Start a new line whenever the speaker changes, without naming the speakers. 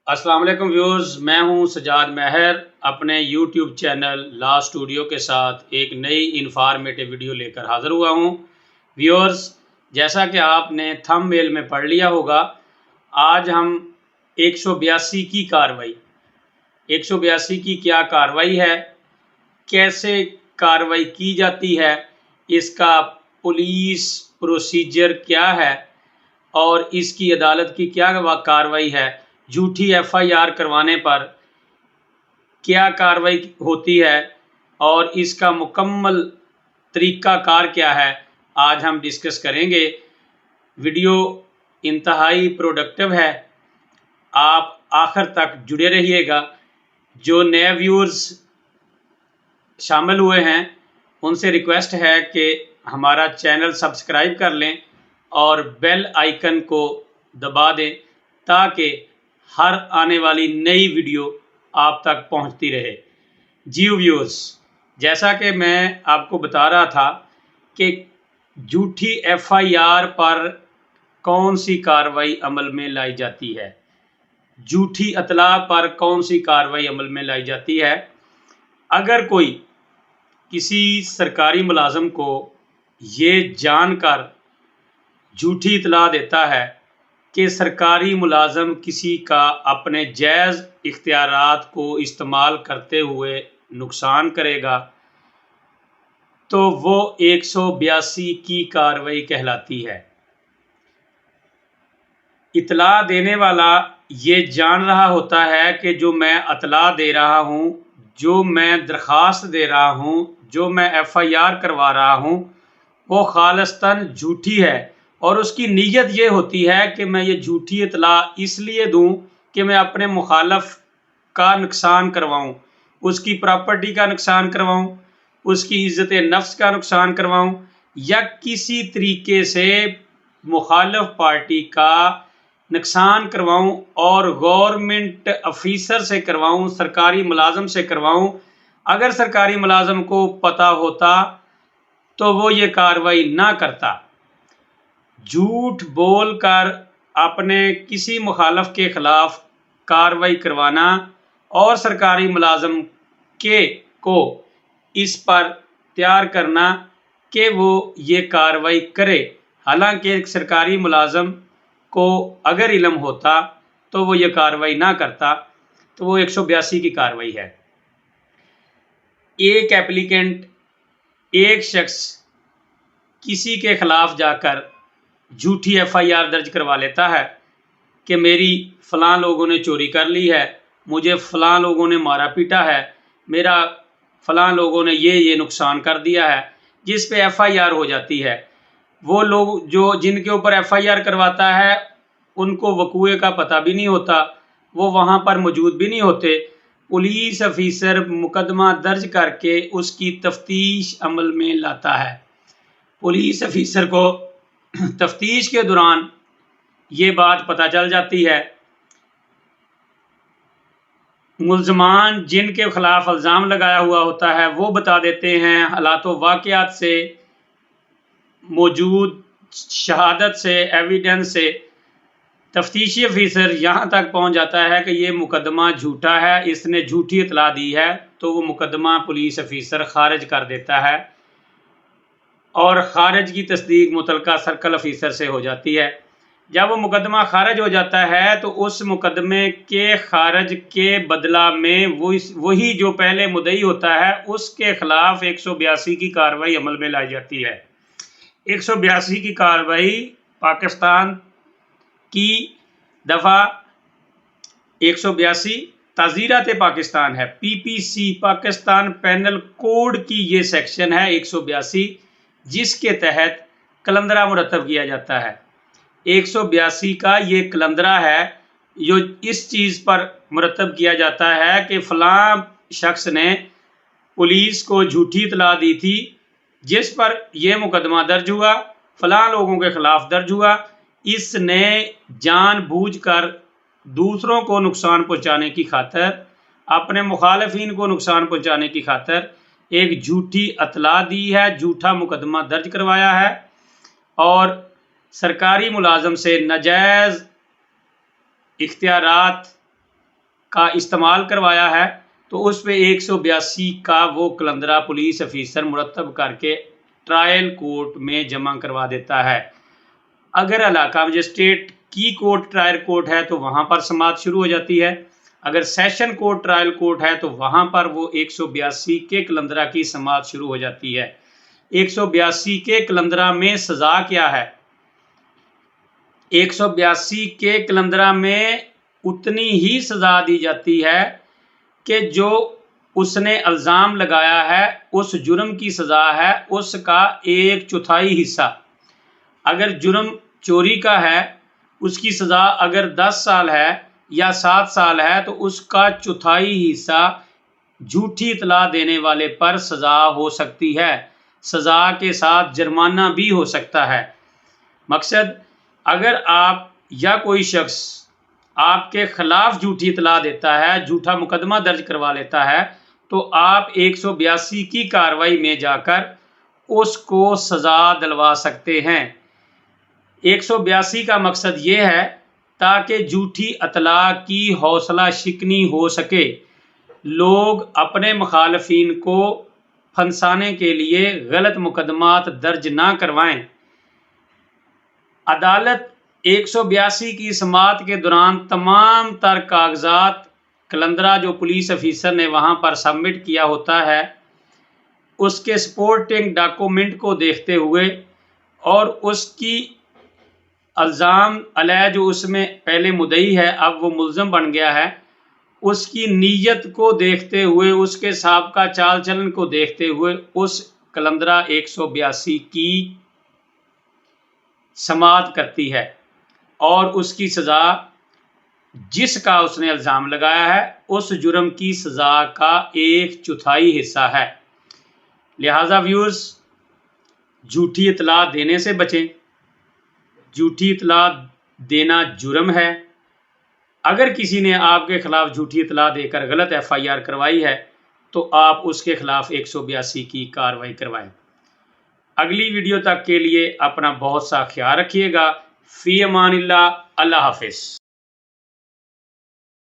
अस्सलाम वालेकुम व्यूअर्स, मैं हूं सजाद महर अपने यूट्यूब चैनल ला स्टूडियो के साथ एक नई इन्फॉर्मेटिव वीडियो लेकर हाज़िर हुआ हूं। व्यूअर्स, जैसा कि आपने थंबनेल में पढ़ लिया होगा, आज हम 182 की कार्रवाई 182 की क्या कार्रवाई है, कैसे कार्रवाई की जाती है, इसका पुलिस प्रोसीजर क्या है और इसकी अदालत की क्या कार्रवाई है, झूठी एफआईआर करवाने पर क्या कार्रवाई होती है और इसका मुकम्मल तरीक़ाकार क्या है, आज हम डिस्कस करेंगे। वीडियो इंतहाई प्रोडक्टिव है, आप आखिर तक जुड़े रहिएगा। जो नए व्यूअर्स शामिल हुए हैं उनसे रिक्वेस्ट है कि हमारा चैनल सब्सक्राइब कर लें और बेल आइकन को दबा दें ताकि हर आने वाली नई वीडियो आप तक पहुंचती रहे। जी व्यूअर्स, जैसा कि मैं आपको बता रहा था कि झूठी एफआईआर पर कौन सी कार्रवाई अमल में लाई जाती है, झूठी इतला पर कौन सी कार्रवाई अमल में लाई जाती है। अगर कोई किसी सरकारी मुलाजम को ये जानकर झूठी इतला देता है कि सरकारी मुलाजम किसी का अपने जायज़ इख्तियारात को इस्तेमाल करते हुए नुकसान करेगा, तो वो 182 की कार्रवाई कहलाती है। इतला देने वाला ये जान रहा होता है कि जो मैं इतला दे रहा हूँ, जो मैं दरख्वास्त दे रहा हूँ, जो मैं एफआईआर करवा रहा हूँ, वो खालिस्तन झूठी है और उसकी नीयत ये होती है कि मैं ये झूठी इतला इसलिए दूं कि मैं अपने मुखालफ का नुकसान करवाऊं, उसकी प्रॉपर्टी का नुकसान करवाऊं, उसकी इज़्ज़त नफ्स का नुकसान करवाऊं या किसी तरीके से मुखालफ पार्टी का नुकसान करवाऊं और गवर्नमेंट ऑफिसर से करवाऊं, सरकारी मुलाजम से करवाऊं। अगर सरकारी मुलाजम को पता होता तो वो ये कार्रवाई ना करता। झूठ बोलकर अपने किसी मुखालफ के ख़िलाफ़ कार्रवाई करवाना और सरकारी मुलाजम को इस पर तैयार करना कि वो ये कार्रवाई करे, हालांकि सरकारी मुलाजम को अगर इल्म होता तो वो ये कार्रवाई ना करता। तो वो 182 की कार्रवाई है। एक एप्लीकेंट, एक शख्स किसी के ख़िलाफ़ जाकर झूठी एफआईआर दर्ज करवा लेता है कि मेरी फ़लाँ लोगों ने चोरी कर ली है, मुझे फ़लाँ लोगों ने मारा पीटा है, मेरा फ़लाँ लोगों ने ये नुकसान कर दिया है, जिस पे एफआईआर हो जाती है। वो लोग जो जिनके ऊपर एफआईआर करवाता है उनको वकूए का पता भी नहीं होता, वो वहाँ पर मौजूद भी नहीं होते। पुलिस ऑफिसर मुकदमा दर्ज करके उसकी तफ्तीश अमल में लाता है। पुलिस ऑफिसर को तफ्तीश के दौरान ये बात पता चल जाती है, मुल्ज़मान जिनके ख़िलाफ़ इल्ज़ाम लगाया हुआ होता है वो बता देते हैं, हालात व वाक़यात से, मौजूद शहादत से, एविडेंस से तफ्तीशी ऑफिसर यहाँ तक पहुँच जाता है कि ये मुकदमा झूठा है, इसने झूठी इतला दी है, तो वो मुकदमा पुलिस ऑफिसर खारिज कर देता है और ख़ारिज की तस्दीक मुतलका सर्कल ऑफिसर से हो जाती है। जब वो मुकदमा खारिज हो जाता है तो उस मुकदमे के खारिज के बदला में वही जो पहले मुद्दई होता है उसके ख़िलाफ़ 182 की कार्रवाई अमल में लाई जाती है। 182 की कार्रवाई पाकिस्तान की दफ़ा 182 ताज़ीरात पाकिस्तान है, पीपीसी पाकिस्तान पेनल कोड की ये सेक्शन है 182, जिसके तहत कलंदरा मुरतब किया जाता है। 182 का ये कलंदरा है जो इस चीज़ पर मुरतब किया जाता है कि फ़लाँ शख्स ने पुलिस को झूठी इतला दी थी, जिस पर यह मुकदमा दर्ज हुआ, फ़लाँ लोगों के ख़िलाफ़ दर्ज हुआ। इसने जानबूझकर दूसरों को नुकसान पहुंचाने की खातिर, अपने मुखालफिन को नुकसान पहुंचाने की खातिर एक झूठी इतला दी है, झूठा मुकदमा दर्ज करवाया है और सरकारी मुलाजम से नाजायज़ इख्तियारात کا استعمال کروایا ہے تو اس پہ 182 کا وہ قلندرہ پولیس افیسر مرتب کر کے ٹرائل کورٹ میں جمع کروا دیتا ہے۔ اگر علاقہ مجسٹریٹ کی کورٹ ٹرائل کورٹ ہے تو وہاں پر سماعت شروع ہو جاتی ہے۔ اگر سیشن کورٹ ٹرائل کورٹ ہے تو وہاں پر وہ 182 کے قلندرہ کی سماعت شروع ہو جاتی ہے۔ 182 کے قلندرہ میں سزا کیا ہے؟ 182 کے قلندرہ میں اتنی ہی سزا دی جاتی ہے کہ جو اس نے الزام لگایا ہے اس جرم کی سزا ہے اس کا 1/4 حصہ۔ اگر جرم چوری کا ہے اس کی سزا اگر 10 سال ہے یا 7 سال ہے تو اس کا 1/4 حصہ جھوٹی اطلاع دینے والے پر سزا ہو سکتی ہے۔ سزا کے ساتھ جرمانہ بھی ہو سکتا ہے۔ مقصد، اگر آپ یا کوئی شخص آپ کے خلاف جھوٹی اطلاع دیتا ہے، جھوٹا مقدمہ درج کروا لیتا ہے تو آپ 182 کی کارروائی میں جا کر اس کو سزا دلوا سکتے ہیں۔ 182 کا مقصد یہ ہے تاکہ جھوٹی اطلاع کی حوصلہ شکنی ہو سکے، لوگ اپنے مخالفین کو پھنسانے کے لیے غلط مقدمات درج نہ کروائیں۔ عدالت 182 کی سماعت کے دوران تمام تر کاغذات قلندرہ جو پولیس افیسر نے وہاں پر سبمٹ کیا ہوتا ہے اس کے سپورٹنگ ڈاکومنٹ کو دیکھتے ہوئے اور اس کی الزام علیہ جو اس میں پہلے مدعی ہے اب وہ ملزم بن گیا ہے، اس کی نیت کو دیکھتے ہوئے، اس کے سابقہ چال چلن کو دیکھتے ہوئے اس قلندرہ 182 کی سماعت کرتی ہے اور اس کی سزا جس کا اس نے الزام لگایا ہے اس جرم کی سزا کا 1/4 حصہ ہے۔ لہٰذا ویورز، جھوٹی اطلاع دینے سے بچیں۔ جھوٹی اطلاع دینا جرم ہے۔ اگر کسی نے آپ کے خلاف جھوٹی اطلاع دے کر غلط FIR کروائی ہے تو آپ اس کے خلاف 182 کی کارروائی کروائیں۔ اگلی ویڈیو تک کے لیے اپنا بہت سا خیال رکھیے گا۔ فی امان اللہ، اللہ حافظ۔